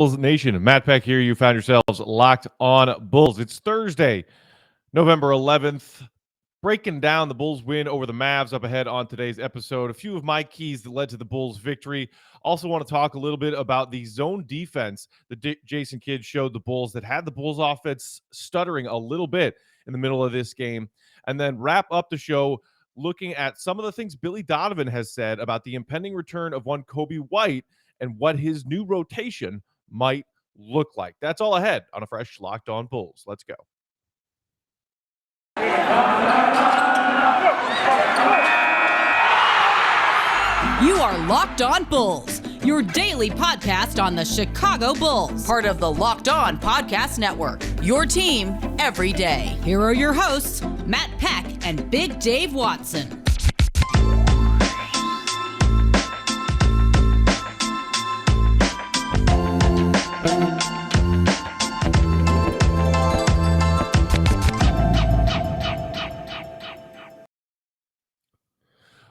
Bulls Nation, Matt Peck here. You found yourselves locked on Bulls. It's Thursday, November 11th. Breaking down the Bulls win over the Mavs up ahead on today's episode. A few of my keys that led to the Bulls victory. Also want to talk a little bit about the zone defense that Jason Kidd showed the Bulls that had the Bulls offense stuttering a little bit in the middle of this game. And then wrap up the show looking at some of the things Billy Donovan has said about the impending return of one Coby White and what his new rotation might look like. That's all ahead on a fresh Locked On Bulls. Let's go. You are Locked On Bulls, your daily podcast on the Chicago Bulls, part of the Locked On Podcast Network, your team every day. Here are your hosts, Matt Peck and Big Dave Watson.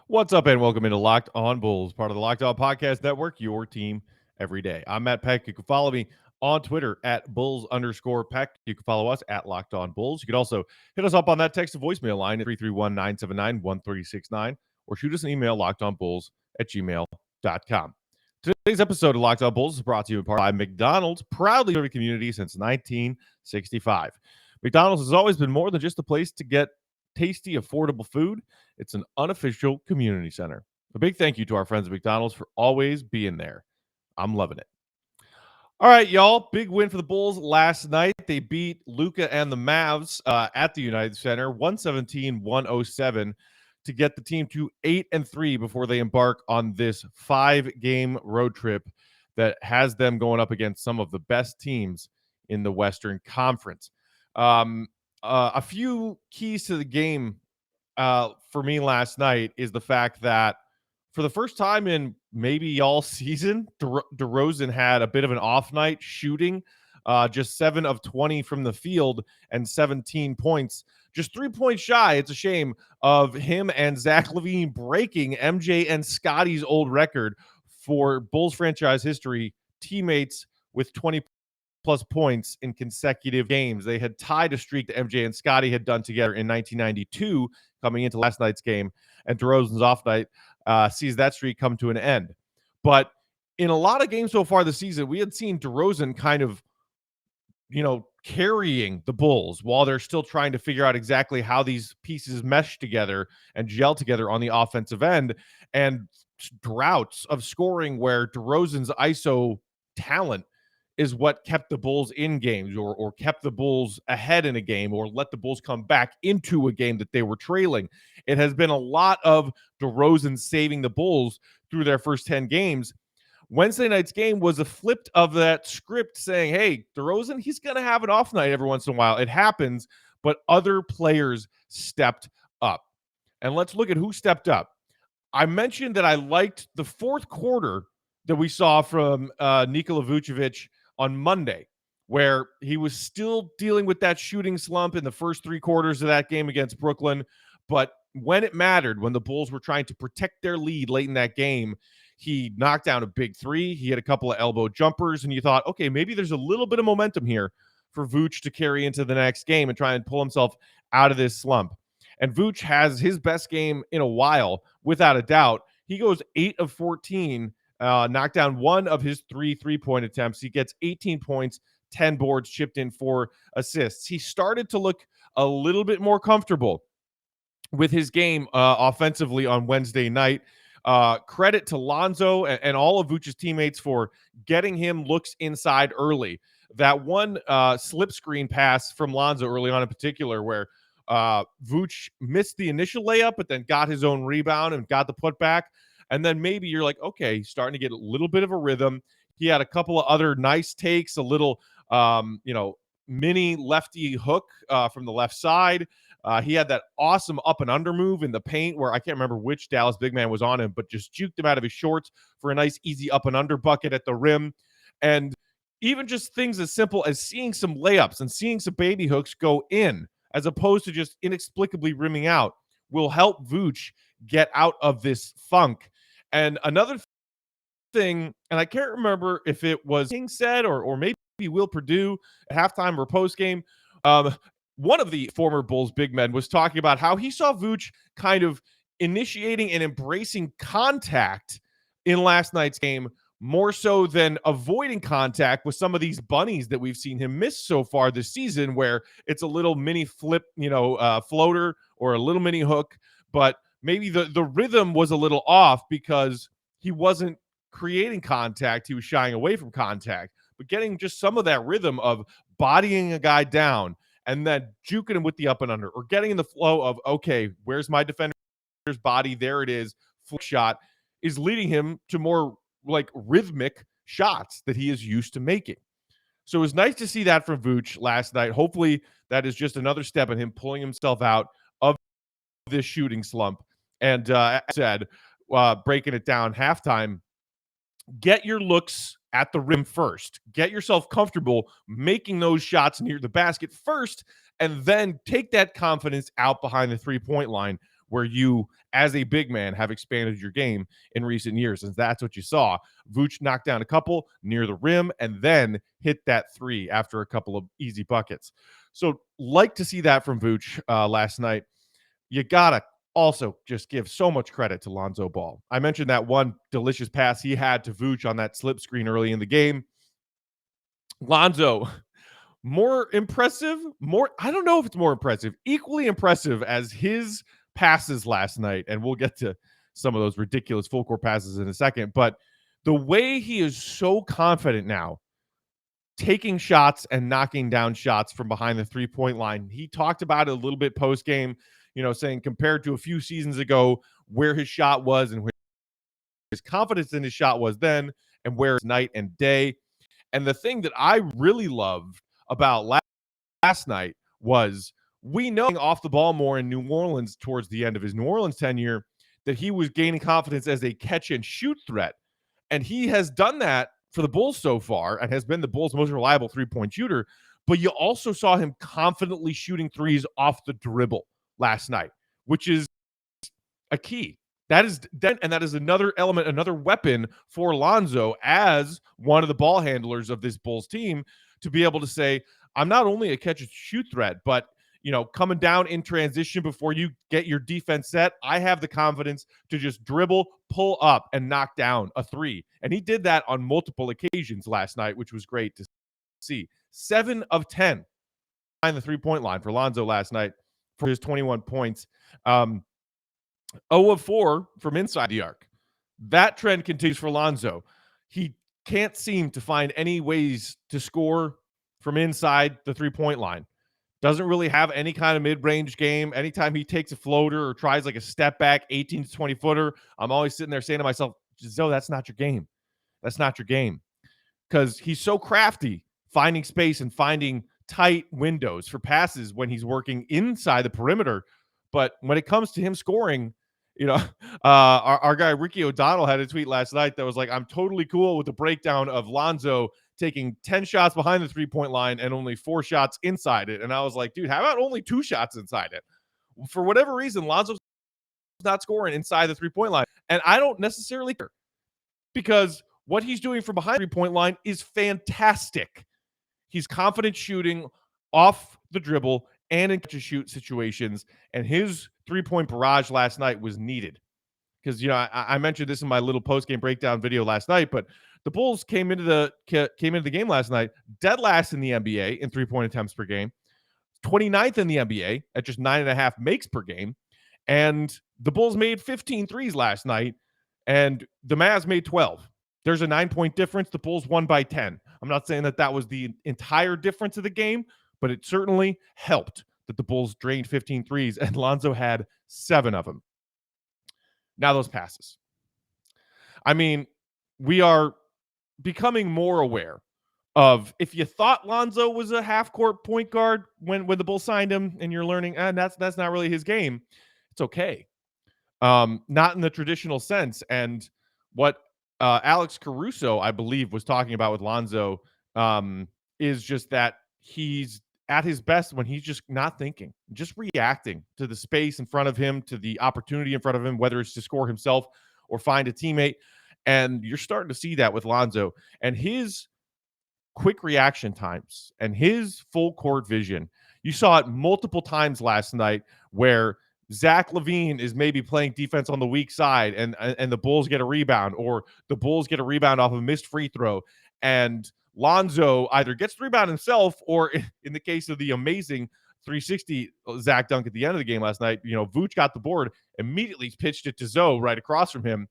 What's up, and welcome into Locked On Bulls, part of the Locked On Podcast Network, your team every day. I'm Matt Peck. You can follow me on Twitter at Bulls_Peck. You can follow us at Locked On Bulls. You can also hit us up on that text to voicemail line at 331-979-1369 or shoot us an email, lockedonbulls@gmail.com. Today's episode of Locked On Bulls is brought to you in part by McDonald's, proudly serving community since 1965. McDonald's has always been more than just a place to get tasty, affordable food. It's an unofficial community center. A big thank you to our friends at McDonald's for always being there. I'm loving it. All right, y'all. Big win for the Bulls last night. They beat Luka and the Mavs at the United Center, 117-107, to get the team to 8-3 before they embark on this 5-game road trip that has them going up against some of the best teams in the Western Conference. A few keys to the game for me last night is the fact that for the first time in maybe all season, DeRozan had a bit of an off night shooting, just 7 of 20 from the field and 17 points, just 3 points shy. It's a shame of him and Zach LaVine breaking MJ and Scotty's old record for Bulls franchise history, teammates with 20 plus points in consecutive games. They had tied a streak that MJ and Scotty had done together in 1992 coming into last night's game, and DeRozan's off night sees that streak come to an end. But in a lot of games so far this season, we had seen DeRozan kind of, carrying the Bulls while they're still trying to figure out exactly how these pieces mesh together and gel together on the offensive end, and droughts of scoring where DeRozan's ISO talent is what kept the Bulls in games or kept the Bulls ahead in a game or let the Bulls come back into a game that they were trailing. It has been a lot of DeRozan saving the Bulls through their first 10 games. Wednesday night's game was a flip of that script saying, hey, DeRozan, he's going to have an off night every once in a while. It happens, but other players stepped up. And let's look at who stepped up. I mentioned that I liked the fourth quarter that we saw from Nikola Vucevic on Monday, where he was still dealing with that shooting slump in the first 3 quarters of that game against Brooklyn. But when it mattered, when the Bulls were trying to protect their lead late in that game, he knocked down a big 3. He had a couple of elbow jumpers, and you thought, okay, maybe there's a little bit of momentum here for Vooch to carry into the next game and try and pull himself out of this slump. And Vooch has his best game in a while, without a doubt. He goes 8 of 14, knocked down 1 of his 3 3-point attempts. He gets 18 points, 10 boards, chipped in 4 assists. He started to look a little bit more comfortable with his game offensively on Wednesday night. Credit to Lonzo and all of Vooch's teammates for getting him looks inside early. That one slip screen pass from Lonzo early on in particular, where Vooch missed the initial layup, but then got his own rebound and got the putback. And then maybe you're like, okay, he's starting to get a little bit of a rhythm. He had a couple of other nice takes, a little, mini lefty hook from the left side. He had that awesome up and under move in the paint where I can't remember which Dallas big man was on him, but just juked him out of his shorts for a nice, easy up and under bucket at the rim. And even just things as simple as seeing some layups and seeing some baby hooks go in, as opposed to just inexplicably rimming out, will help Vooch get out of this funk. And another thing, and I can't remember if it was King said or maybe Will Purdue at halftime or post game. Um, one of the former Bulls big men was talking about how he saw Vooch kind of initiating and embracing contact in last night's game more so than avoiding contact with some of these bunnies that we've seen him miss so far this season, where it's a little mini flip, floater or a little mini hook, but maybe the rhythm was a little off because he wasn't creating contact. He was shying away from contact, but getting just some of that rhythm of bodying a guy down and then juking him with the up and under, or getting in the flow of, okay, where's my defender's body? There it is. Flick shot is leading him to more like rhythmic shots that he is used to making. So it was nice to see that from Vooch last night. Hopefully that is just another step in him pulling himself out of this shooting slump. And as I said, breaking it down halftime, get your looks at the rim first. Get yourself comfortable making those shots near the basket first, and then take that confidence out behind the three-point line where you, as a big man, have expanded your game in recent years. And that's what you saw. Vooch knocked down a couple near the rim and then hit that three after a couple of easy buckets. So like to see that from Vooch last night. You gotta also just give so much credit to Lonzo Ball. I mentioned that one delicious pass he had to Vooch on that slip screen early in the game. Lonzo, more impressive, I don't know if it's more impressive, equally impressive as his passes last night. And we'll get to some of those ridiculous full court passes in a second. But the way he is so confident now, taking shots and knocking down shots from behind the three-point line. He talked about it a little bit post-game, saying compared to a few seasons ago where his shot was and where his confidence in his shot was then and where it's night and day. And the thing that I really loved about last night was, we know off the ball more in New Orleans towards the end of his New Orleans tenure, that he was gaining confidence as a catch and shoot threat. And he has done that for the Bulls so far and has been the Bulls' most reliable three-point shooter. But you also saw him confidently shooting threes off the dribble last night, which is a key. That is another element, another weapon for Lonzo as one of the ball handlers of this Bulls team, to be able to say, I'm not only a catch and shoot threat, but coming down in transition before you get your defense set, I have the confidence to just dribble, pull up, and knock down a three. And he did that on multiple occasions last night, which was great to see. 7 of 10 behind the three-point line for Lonzo last night for his 21 points. 0 of 4 from inside the arc. That trend continues for Lonzo. He can't seem to find any ways to score from inside the three-point line. Doesn't really have any kind of mid-range game. Anytime he takes a floater or tries like a step back 18 to 20 footer, I'm always sitting there saying to myself, Zoe, that's not your game. That's not your game. Because he's so crafty, finding space and finding tight windows for passes when he's working inside the perimeter. But when it comes to him scoring, our guy Ricky O'Donnell had a tweet last night that was like, I'm totally cool with the breakdown of Lonzo taking 10 shots behind the three-point line and only 4 shots inside it. And I was like, dude, how about only 2 shots inside it? For whatever reason, Lonzo's not scoring inside the three-point line. And I don't necessarily care, because what he's doing from behind the three-point line is fantastic. He's confident shooting off the dribble and in catch-and-shoot situations. And his three-point barrage last night was needed. Because, I mentioned this in my little post-game breakdown video last night, but the Bulls came into the game last night dead last in the NBA in three-point attempts per game, 29th in the NBA at just 9.5 makes per game. And the Bulls made 15 threes last night, and the Mavs made 12. There's a 9-point difference. The Bulls won by 10. I'm not saying that was the entire difference of the game, but it certainly helped that the Bulls drained 15 threes, and Lonzo had 7 of them. Now those passes. I mean, we are becoming more aware of, if you thought Lonzo was a half-court point guard when the Bulls signed him, and you're learning, that's not really his game, it's okay. Not in the traditional sense. And what Alex Caruso, I believe, was talking about with Lonzo is just that he's at his best when he's just not thinking, just reacting to the space in front of him, to the opportunity in front of him, whether it's to score himself or find a teammate. And you're starting to see that with Lonzo and his quick reaction times and his full court vision. You saw it multiple times last night where Zach LaVine is maybe playing defense on the weak side and the Bulls get a rebound, or the Bulls get a rebound off a missed free throw, and Lonzo either gets the rebound himself, or in the case of the amazing 360 Zach dunk at the end of the game last night, Vooch got the board, immediately pitched it to Zoe right across from him,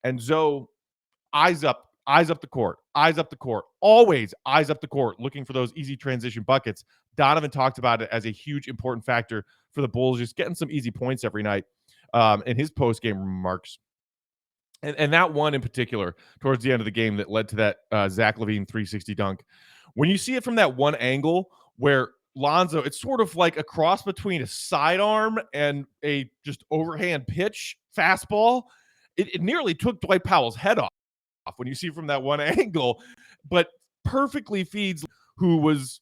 and Zoe eyes up the court, always eyes up the court, looking for those easy transition buckets. Donovan talked about it as a huge important factor for the Bulls, just getting some easy points every night in his post-game remarks. And that one in particular, towards the end of the game, that led to that Zach LaVine 360 dunk. When you see it from that one angle where Lonzo, it's sort of like a cross between a sidearm and a just overhand pitch fastball. It nearly took Dwight Powell's head off when you see from that one angle, but perfectly feeds who was,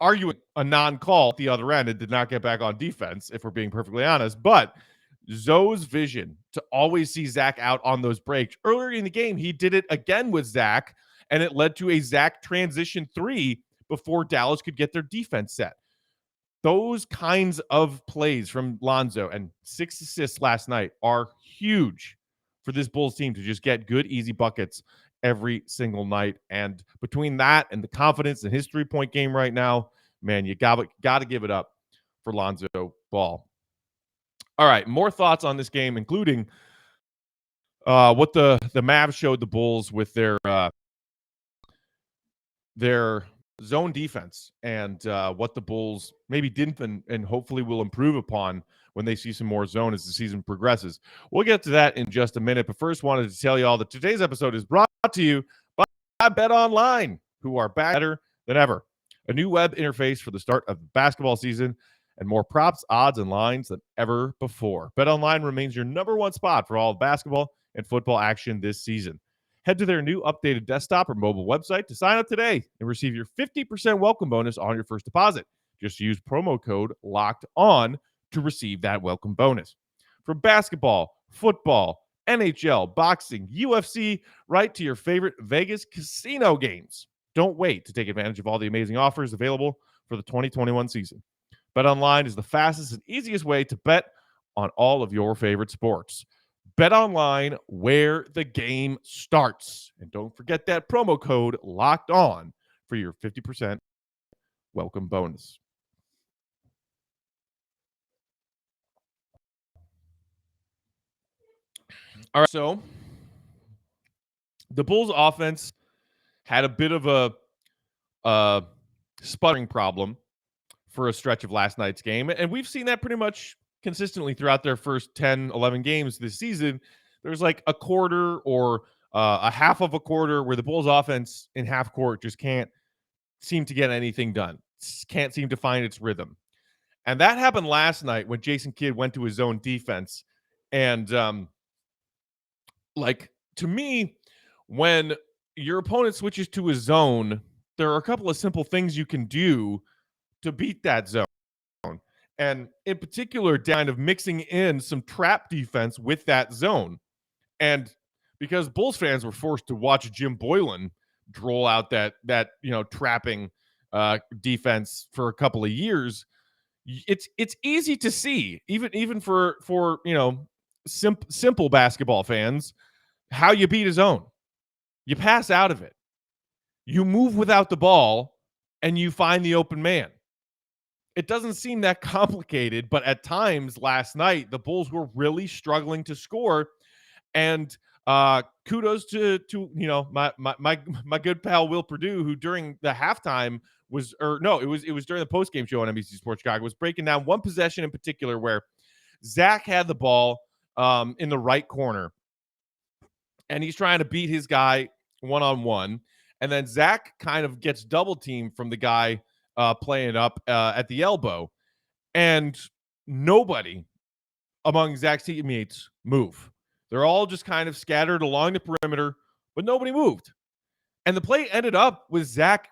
arguing a non-call at the other end and did not get back on defense, if we're being perfectly honest. But Zoe's vision to always see Zach out on those breaks. Earlier in the game, he did it again with Zach, and it led to a Zach transition 3 before Dallas could get their defense set. Those kinds of plays from Lonzo and 6 assists last night are huge for this Bulls team to just get good, easy buckets every single night. And between that and the confidence in his three-point game right now, man, you got to give it up for Lonzo Ball. All right, more thoughts on this game, including what the Mavs showed the Bulls with their zone defense, and what the Bulls maybe didn't and hopefully will improve upon when they see some more zone as the season progresses. We'll get to that in just a minute, but first wanted to tell you all that today's episode is brought to you by BetOnline, who are better than ever. A new web interface for the start of the basketball season, and more props, odds, and lines than ever before. BetOnline remains your number one spot for all of basketball and football action this season. Head to their new updated desktop or mobile website to sign up today and receive your 50% welcome bonus on your first deposit. Just use promo code LOCKEDON to receive that welcome bonus. From basketball, football, NHL, boxing, UFC, right to your favorite Vegas casino games. Don't wait to take advantage of all the amazing offers available for the 2021 season. BetOnline is the fastest and easiest way to bet on all of your favorite sports. BetOnline, where the game starts. And don't forget that promo code LOCKEDON for your 50% welcome bonus. All right, so the Bulls offense had a bit of a sputtering problem for a stretch of last night's game, and we've seen that pretty much consistently throughout their first 10, 11 games this season. There's like a quarter or a half of a quarter where the Bulls offense in half court just can't seem to get anything done, can't seem to find its rhythm. And that happened last night when Jason Kidd went to his own defense. And to me, when your opponent switches to his zone, there are a couple of simple things you can do to beat that zone. And in particular, kind of mixing in some trap defense with that zone. And because Bulls fans were forced to watch Jim Boylan droll out that trapping defense for a couple of years, it's easy to see, even for simple basketball fans, how you beat a zone. You pass out of it. You move without the ball, and you find the open man. It doesn't seem that complicated, but at times last night, the Bulls were really struggling to score. And kudos to my good pal Will Perdue, who during the halftime it was during the postgame show on NBC Sports Chicago, was breaking down one possession in particular where Zach had the ball in the right corner, and he's trying to beat his guy one-on-one, and then Zach kind of gets double teamed from the guy playing up at the elbow, and nobody among Zach's teammates move. They're all just kind of scattered along the perimeter, but nobody moved. And the play ended up with Zach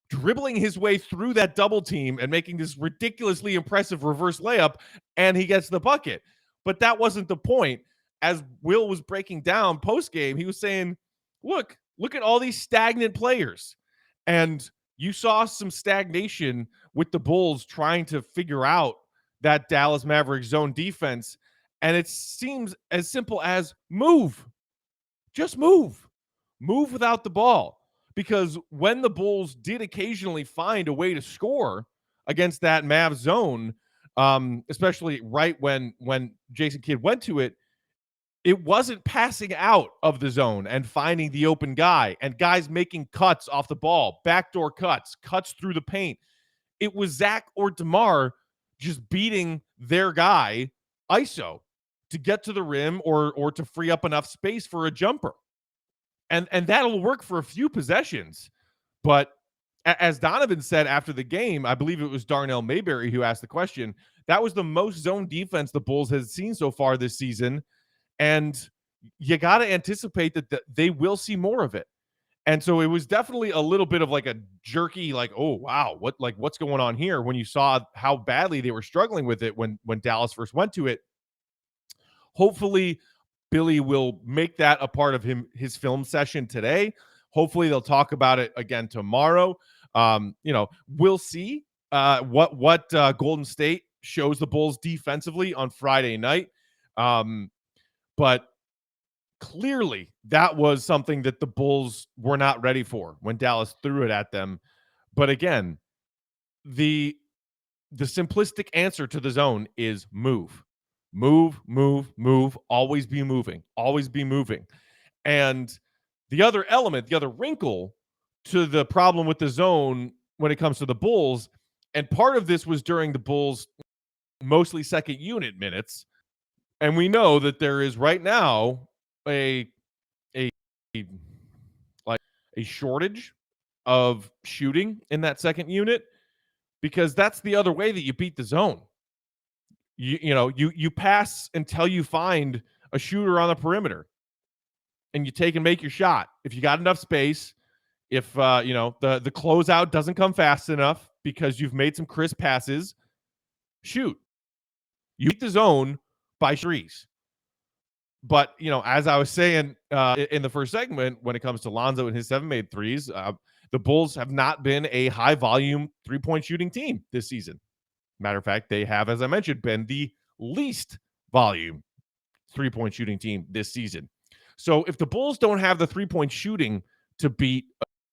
dribbling his way through that double team and making this ridiculously impressive reverse layup, and he gets the bucket. But that wasn't the point. as Will was breaking down post game, he was saying, look at all these stagnant players. And you saw some stagnation with the Bulls trying to figure out that Dallas Mavericks zone defense. And it seems as simple as move. Just move. Move without the ball. Because when the Bulls did occasionally find a way to score against that Mavs zone, especially right when Jason Kidd went to it, it wasn't passing out of the zone and finding the open guy and guys making cuts off the ball, backdoor cuts through the paint. It was Zach or DeMar just beating their guy ISO to get to the rim or to free up enough space for a jumper. And that'll work for a few possessions. But as Donovan said after the game, I believe it was Darnell Mayberry who asked the question, that was the most zone defense the Bulls has seen so far this season. And you got to anticipate that they will see more of it. And so it was definitely a little bit of like a jerky, like, oh, wow, what's going on here when you saw how badly they were struggling with it when Dallas first went to it. Hopefully, Billy will make that a part of his film session today. Hopefully, they'll talk about it again tomorrow. We'll see what Golden State shows the Bulls defensively on Friday night. But clearly that was something that the Bulls were not ready for when Dallas threw it at them. But again, the simplistic answer to the zone is move. Move, move, move, always be moving, always be moving. And the other element, the other wrinkle to the problem with the zone when it comes to the Bulls, and part of this was during the Bulls' mostly second unit minutes, and we know that there is right now a shortage of shooting in that second unit, because that's the other way that you beat the zone. You pass until you find a shooter on the perimeter, and you take and make your shot. If you got enough space, if the closeout doesn't come fast enough because you've made some crisp passes, shoot. You beat the zone by threes. But, as I was saying in the first segment, when it comes to Lonzo and his 7 made threes, the Bulls have not been a high-volume three-point shooting team this season. Matter of fact, they have, as I mentioned, been the least volume three-point shooting team this season. So if the Bulls don't have the three-point shooting to beat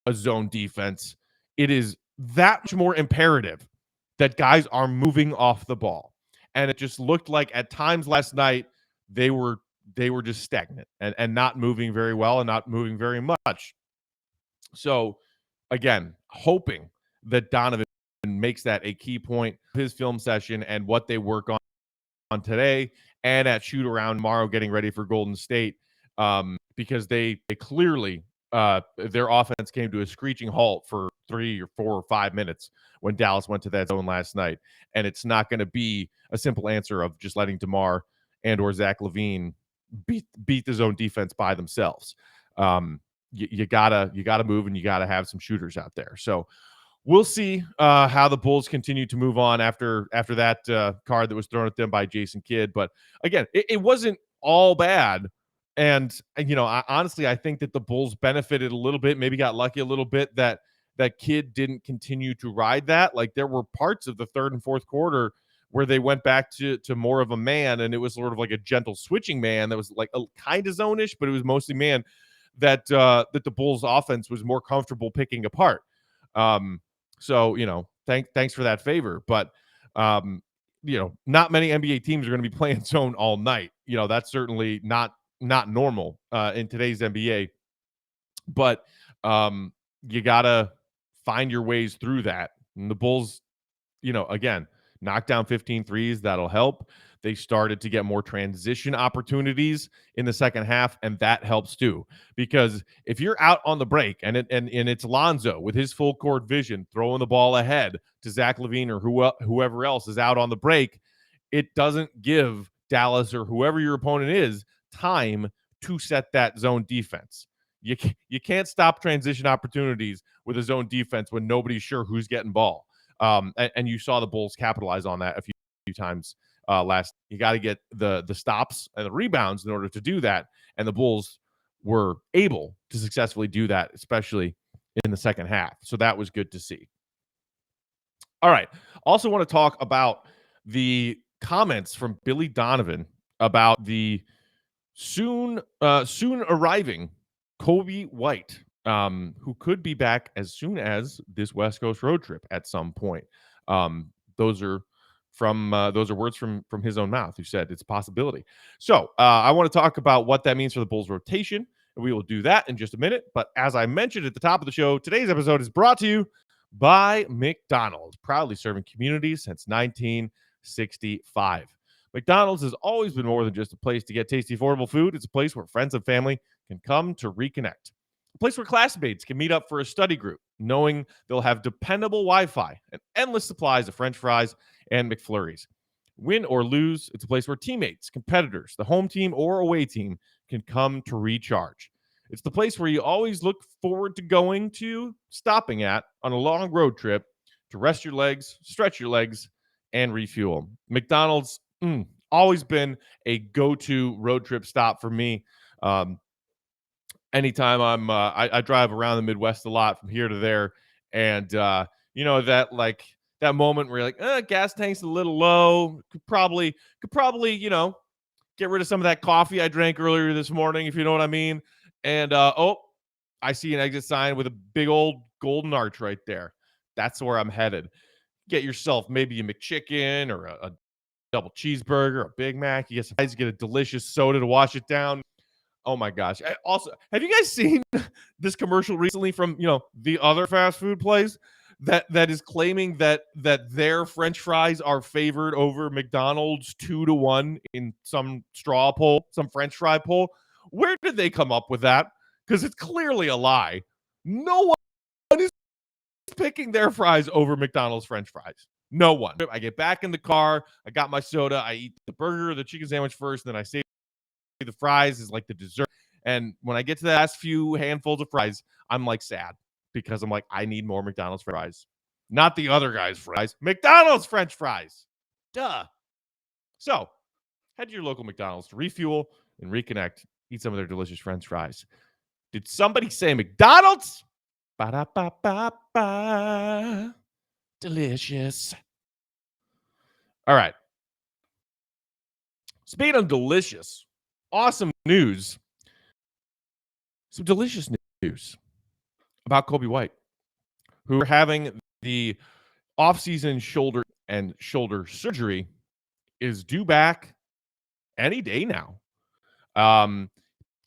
a zone defense, it is that much more imperative that guys are moving off the ball. And it just looked like at times last night they were just stagnant and not moving very well and not moving very much. So again, hoping that Donovan makes that a key point of his film session and what they work on today and at shoot around tomorrow, getting ready for Golden State, because they clearly their offense came to a screeching halt for 3 or 4 or 5 minutes when Dallas went to that zone last night. And it's not going to be a simple answer of just letting DeMar and or Zach LaVine beat the zone defense by themselves. You gotta move, and you gotta have some shooters out there. So we'll see how the Bulls continue to move on after that card that was thrown at them by Jason Kidd. But again, it wasn't all bad. And honestly, I think that the Bulls benefited a little bit, maybe got lucky a little bit that Kidd didn't continue to ride that. Like, there were parts of the third and fourth quarter where they went back to more of a man, and it was sort of like a gentle switching man that was like a kind of zone-ish, but it was mostly man that the Bulls offense was more comfortable picking apart. So, thanks for that favor. But, not many NBA teams are going to be playing zone all night. That's certainly not normal in today's NBA. But you got to find your ways through that. And the Bulls, again, knock down 15 threes. That'll help. They started to get more transition opportunities in the second half, and that helps too. Because if you're out on the break and it's Lonzo with his full court vision throwing the ball ahead to Zach LaVine or whoever else is out on the break, it doesn't give Dallas or whoever your opponent is time to set that zone defense. You can't stop transition opportunities with a zone defense when nobody's sure who's getting ball. And you saw the Bulls capitalize on that a few times last. You got to get the stops and the rebounds in order to do that, and the Bulls were able to successfully do that, especially in the second half. So that was good to see. All right. Also want to talk about the comments from Billy Donovan about the soon arriving Coby White, who could be back as soon as this West Coast road trip at some point. Those are words from his own mouth, who said it's a possibility. So I want to talk about what that means for the Bulls rotation, and we will do that in just a minute. But as I mentioned at the top of the show, today's episode is brought to you by McDonald's, proudly serving communities since 1965. McDonald's has always been more than just a place to get tasty, affordable food. It's a place where friends and family can come to reconnect. A place where classmates can meet up for a study group, knowing they'll have dependable Wi-Fi and endless supplies of French fries and McFlurries. Win or lose, it's a place where teammates, competitors, the home team or away team can come to recharge. It's the place where you always look forward to stopping at on a long road trip to rest your legs, stretch your legs, and refuel. McDonald's always been a go-to road trip stop for me. Anytime I drive around the Midwest a lot from here to there, and that moment where you're like, gas tank's a little low, could probably get rid of some of that coffee I drank earlier this morning, if you know what I mean. And I see an exit sign with a big old golden arch right there. That's where I'm headed. Get yourself maybe a McChicken or a double cheeseburger, a Big Mac. You get a delicious soda to wash it down. Oh my gosh. Also, have you guys seen this commercial recently from, the other fast food place that is claiming that their French fries are favored over McDonald's 2-1 in some straw poll, some French fry poll? Where did they come up with that? Because it's clearly a lie. No one is picking their fries over McDonald's French fries. No one. I get back in the car. I got my soda. I eat the burger, the chicken sandwich first, and then I save the fries is like the dessert. And when I get to the last few handfuls of fries, I'm like sad because I'm like, I need more McDonald's fries. Not the other guy's fries. McDonald's French fries. Duh. So head to your local McDonald's to refuel and reconnect. Eat some of their delicious French fries. Did somebody say McDonald's? Ba-da-ba-ba-ba. Delicious. All right. Speaking of delicious, awesome news. Some delicious news about Coby White, who are having the offseason shoulder surgery, is due back any day now.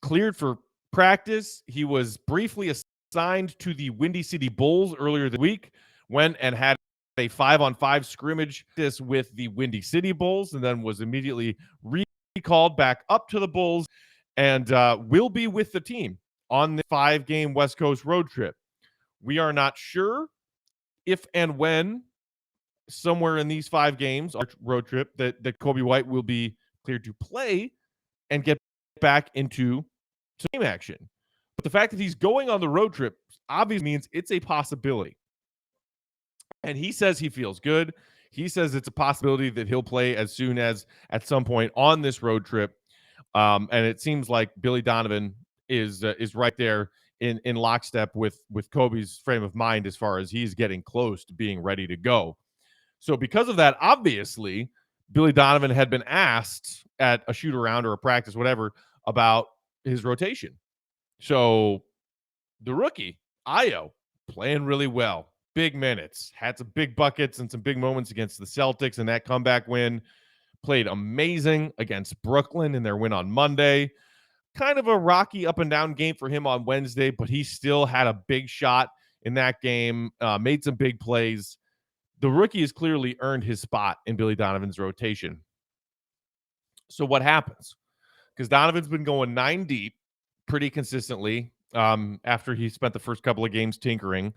Cleared for practice. He was briefly assigned to the Windy City Bulls earlier this week, went and had a 5-on-5 scrimmage with the Windy City Bulls, and then was immediately recalled back up to the Bulls, and will be with the team on the 5-game West Coast road trip. We are not sure if and when somewhere in these 5 games, our road trip, that Coby White will be cleared to play and get back into game action. But the fact that he's going on the road trip obviously means it's a possibility. And he says he feels good. He says it's a possibility that he'll play as soon as at some point on this road trip. And it seems like Billy Donovan is right there in lockstep with Coby's frame of mind as far as he's getting close to being ready to go. So because of that, obviously, Billy Donovan had been asked at a shoot around or a practice, whatever, about his rotation. So the rookie, Ayo, playing really well. Big minutes, had some big buckets and some big moments against the Celtics in that comeback win. Played amazing against Brooklyn in their win on Monday. Kind of a rocky up and down game for him on Wednesday, but he still had a big shot in that game, made some big plays. The rookie has clearly earned his spot in Billy Donovan's rotation. So what happens? Because Donovan's been going 9 deep pretty consistently after he spent the first couple of games tinkering.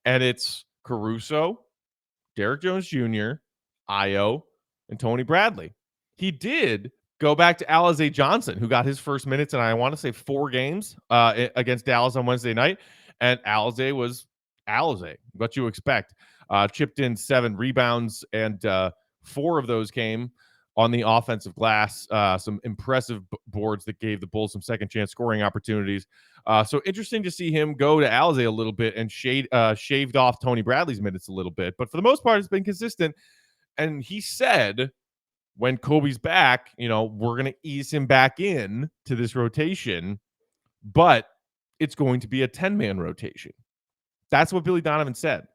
And it's Caruso, Derrick Jones Jr., Ayo, and Tony Bradley. He did go back to Alize Johnson, who got his first minutes in, I want to say, 4 games against Dallas on Wednesday night. And Alize was Alize, what you expect. Chipped in 7 rebounds, and 4 of those came on the offensive glass, some impressive boards that gave the Bulls some second chance scoring opportunities. So interesting to see him go to Alizé a little bit and shaved off Tony Bradley's minutes a little bit. But for the most part, it's been consistent. And he said when Coby's back, we're going to ease him back in to this rotation, but it's going to be a 10-man rotation. That's what Billy Donovan said.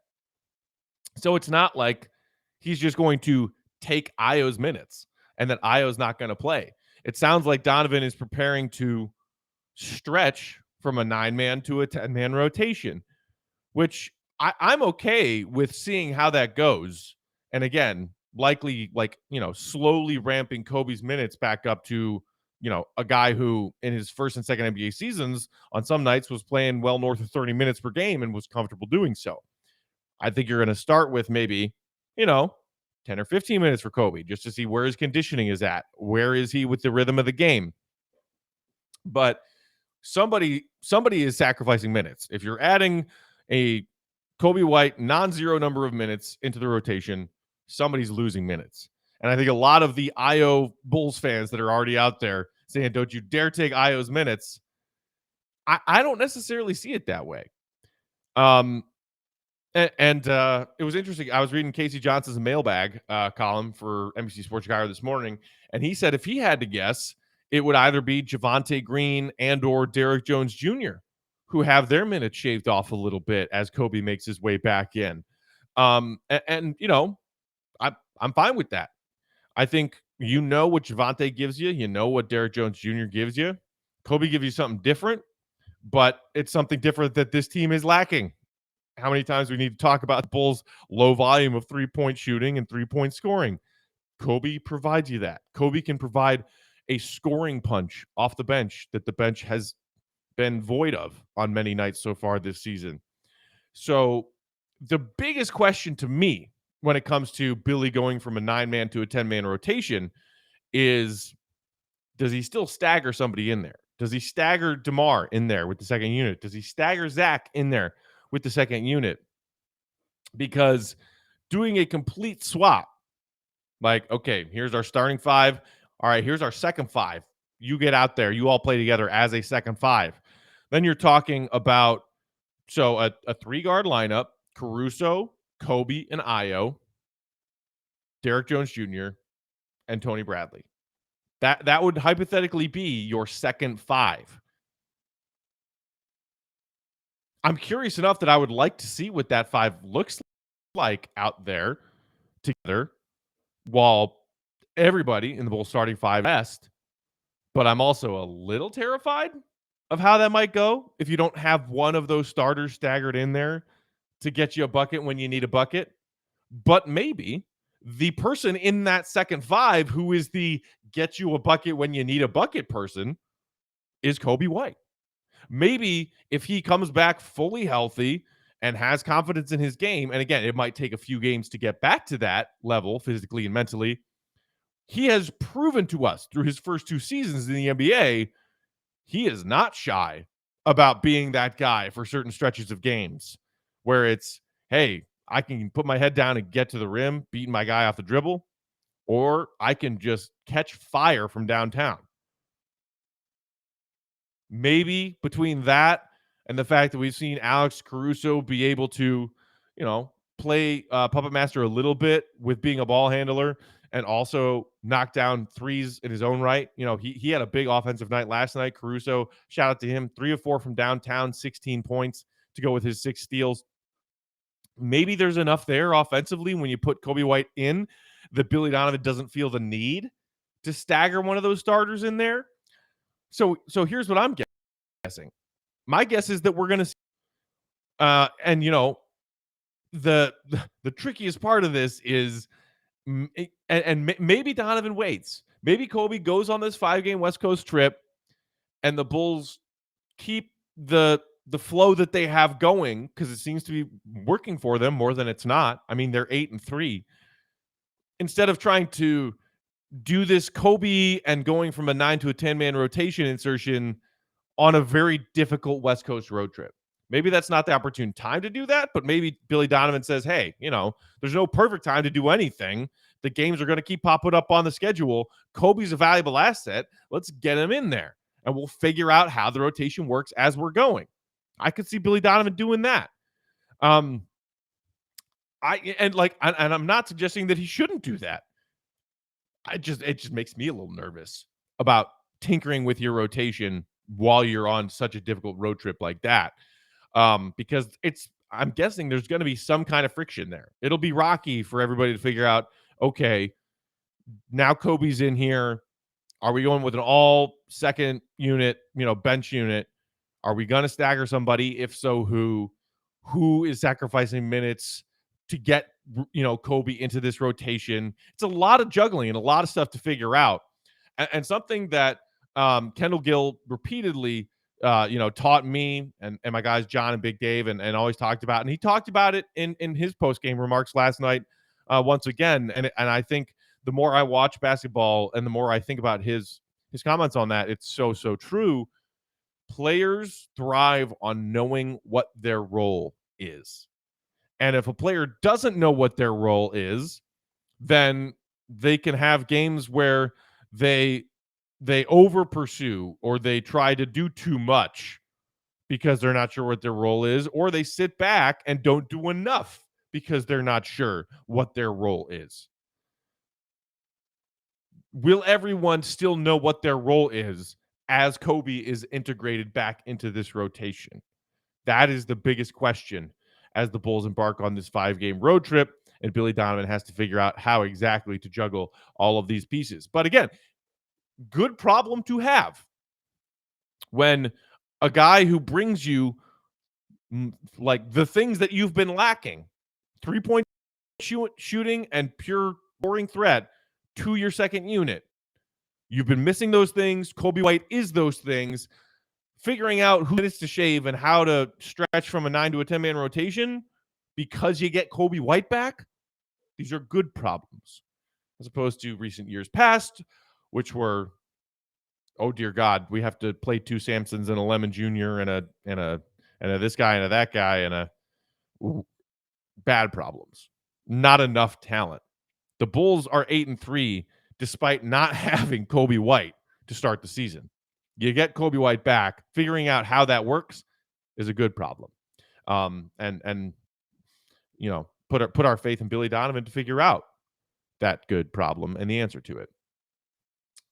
So it's not like he's just going to take Io's minutes and that Io's not going to play. It sounds like Donovan is preparing to stretch from a 9-man to a 10-man rotation, which I'm okay with seeing how that goes. And again, likely slowly ramping Coby's minutes back up to, a guy who in his first and second NBA seasons on some nights was playing well north of 30 minutes per game and was comfortable doing so. I think you're going to start with maybe, 10 or 15 minutes for Coby just to see where his conditioning is at. Where is he with the rhythm of the game? But somebody is sacrificing minutes. If you're adding a Coby White non-zero number of minutes into the rotation, somebody's losing minutes. And I think a lot of the Io Bulls fans that are already out there saying, don't you dare take Io's minutes. I don't necessarily see it that way. And it was interesting. I was reading Casey Johnson's mailbag column for NBC Sports Chicago this morning, and he said if he had to guess, it would either be Javonte Green and or Derrick Jones Jr., who have their minutes shaved off a little bit as Coby makes his way back in. I'm fine with that. I think what Javonte gives you. You know what Derrick Jones Jr. gives you. Coby gives you something different, but it's something different that this team is lacking. How many times we need to talk about the Bulls' low volume of three-point shooting and three-point scoring? Coby provides you that. Coby can provide a scoring punch off the bench that the bench has been void of on many nights so far this season. So the biggest question to me when it comes to Billy going from a 9-man to a 10-man rotation is, does he still stagger somebody in there? Does he stagger DeMar in there with the second unit? Does he stagger Zach in there with the second unit? Because doing a complete swap, like, okay, here's our starting 5. All right, here's our second 5. You get out there. You all play together as a second 5. Then you're talking about, a 3-guard lineup, Caruso, Coby, and Io, Derrick Jones Jr., and Tony Bradley. That would hypothetically be your second 5. I'm curious enough that I would like to see what that 5 looks like out there together while everybody in the Bulls starting 5 best. But I'm also a little terrified of how that might go if you don't have one of those starters staggered in there to get you a bucket when you need a bucket. But maybe the person in that second 5 who is the get you a bucket when you need a bucket person is Coby White. Maybe if he comes back fully healthy and has confidence in his game, and again, it might take a few games to get back to that level physically and mentally, he has proven to us through his first 2 seasons in the NBA, he is not shy about being that guy for certain stretches of games where it's, hey, I can put my head down and get to the rim, beating my guy off the dribble, or I can just catch fire from downtown. Maybe between that and the fact that we've seen Alex Caruso be able to, play puppet master a little bit with being a ball handler and also knock down threes in his own right. He had a big offensive night last night. Caruso, shout out to him, 3 of 4 from downtown, 16 points to go with his 6 steals. Maybe there's enough there offensively when you put Coby White in that Billy Donovan doesn't feel the need to stagger one of those starters in there. So here's what I'm guessing. My guess is that we're going to see, the trickiest part of this is, and maybe Donovan waits. Maybe Coby goes on this 5-game West Coast trip and the Bulls keep the flow that they have going because it seems to be working for them more than it's not. I mean, they're 8-3. Instead of trying to do this Coby and going from a 9 to a 10-man rotation insertion on a very difficult West Coast road trip. Maybe that's not the opportune time to do that, but maybe Billy Donovan says, hey, there's no perfect time to do anything The games are going to keep popping up on the schedule. Coby's a valuable asset. Let's get him in there, and we'll figure out how the rotation works as we're going. I could see Billy Donovan doing that. I'm not suggesting that he shouldn't do that. It just makes me a little nervous about tinkering with your rotation while you're on such a difficult road trip like that. Because I'm guessing there's going to be some kind of friction there. It'll be rocky for everybody to figure out, okay, now Coby's in here. Are we going with an all second unit, bench unit? Are we going to stagger somebody? If so, who? Who is sacrificing minutes to get, Coby into this rotation? It's a lot of juggling and a lot of stuff to figure out. And something that Kendall Gill repeatedly, taught me and my guys, John and Big Dave, and always talked about. And he talked about it in his post-game remarks last night once again. And I think the more I watch basketball and the more I think about his comments on that, it's so true. Players thrive on knowing what their role is. And if a player doesn't know what their role is, then they can have games where they over pursue or they try to do too much because they're not sure what their role is, or they sit back and don't do enough because they're not sure what their role is. Will everyone still know what their role is as Coby is integrated back into this rotation? That is the biggest question as the Bulls embark on this 5-game road trip, and Billy Donovan has to figure out how exactly to juggle all of these pieces. But again, good problem to have when a guy who brings you like the things that you've been lacking, 3-point shooting and pure scoring threat, to your second unit. You've been missing those things. Coby White is those things. Figuring out who minutes to shave and how to stretch from a 9 to a 10-man rotation because you get Coby White back, these are good problems, as opposed to recent years past, which were, oh dear God, we have to play 2 Samsons and a Lemon Jr. and a this guy and a that guy and bad problems. Not enough talent. The Bulls are 8-3 despite not having Coby White to start the season. You get Coby White back, figuring out how that works is a good problem. And put our faith in Billy Donovan to figure out that good problem and the answer to it.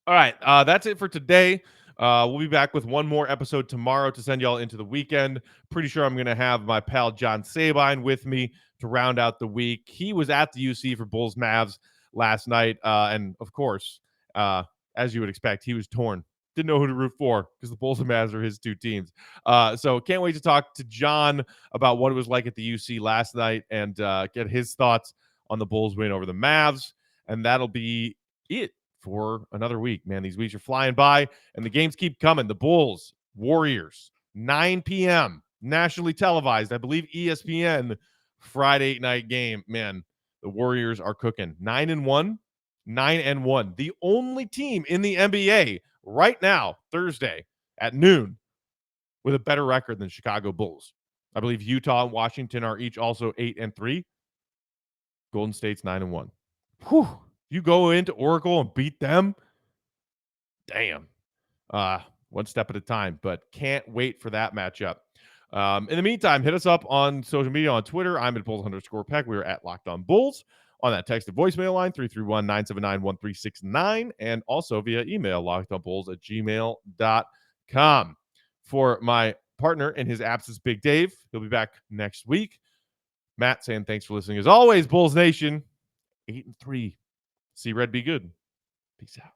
All right, that's it for today. We'll be back with one more episode tomorrow to send y'all into the weekend. Pretty sure I'm going to have my pal John Sabine with me to round out the week. He was at the UC for Bulls Mavs last night. And of course, as you would expect, he was torn. Didn't know who to root for because the Bulls and Mavs are his 2 teams. So can't wait to talk to John about what it was like at the UC last night and get his thoughts on the Bulls win over the Mavs. And that'll be it for another week. Man, these weeks are flying by and the games keep coming. The Bulls, Warriors, 9 p.m. nationally televised. I believe ESPN Friday night game. Man, the Warriors are cooking. 9-1. The only team in the NBA right now, Thursday at noon, with a better record than Chicago Bulls. I believe Utah and Washington are each also 8-3. Golden State's 9-1. Whew. You go into Oracle and beat them? Damn. One step at a time, but can't wait for that matchup. In the meantime, hit us up on social media on Twitter. I'm at Bulls_Peck. We are at Locked On Bulls on that text and voicemail line, 331-979-1369, and also via email, lockedonbulls@gmail.com. For my partner in his absence, Big Dave, he'll be back next week. Matt saying thanks for listening. As always, Bulls Nation, 8-3. See Red be good. Peace out.